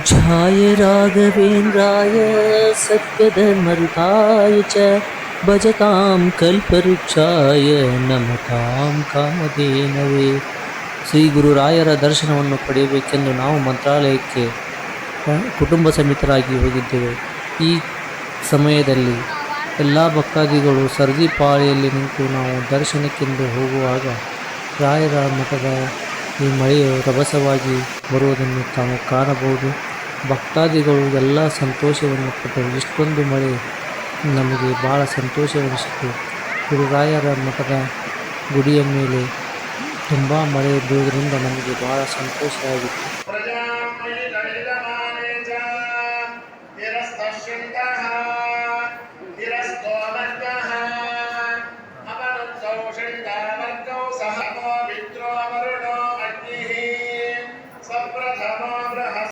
पूज्याय राघवेन्द्राय सत्यधर्मरताय च भजतां कल्पवृक्षाय नमतां ಕಾಮಧೇನವೇ. ಶ್ರೀ ಗುರುರಾಯರ ದರ್ಶನವನ್ನು ಪಡೆಯಬೇಕೆಂದು ನಾವು ಮಂತ್ರಾಲಯಕ್ಕೆ ಕುಟುಂಬ ಸಮೇತರಾಗಿ ಹೋಗಿದ್ದೆವು. ಈ ಸಮಯದಲ್ಲಿ ಎಲ್ಲ ಭಕ್ತಾದಿಗಳು ಸರದಿ ಪಾಳಿಯಲ್ಲಿ ನಿಂತು ನಾವು ದರ್ಶನಕ್ಕೆಂದು ಹೋಗುವಾಗ ರಾಯರ ಮಠದ ಈ ಮಳೆಯು ರಭಸವಾಗಿ ಬರುವುದನ್ನು ತಾವು ಕಾಣಬಹುದು. ಭಕ್ತಾದಿಗಳು ಎಲ್ಲ ಸಂತೋಷವನ್ನು ಪಟ್ಟರು. ಇಷ್ಟೊಂದು ಮಳೆ ನಮಗೆ ಭಾಳ ಸಂತೋಷವೆನಿಸಿತು. ಗುರುರಾಯರ ಮಠದ ಗುಡಿಯ ಮೇಲೆ ತುಂಬ ಮಳೆ ಬೀಳುವುದರಿಂದ ನಮಗೆ ಭಾಳ ಸಂತೋಷ ಆಗಿತ್ತು.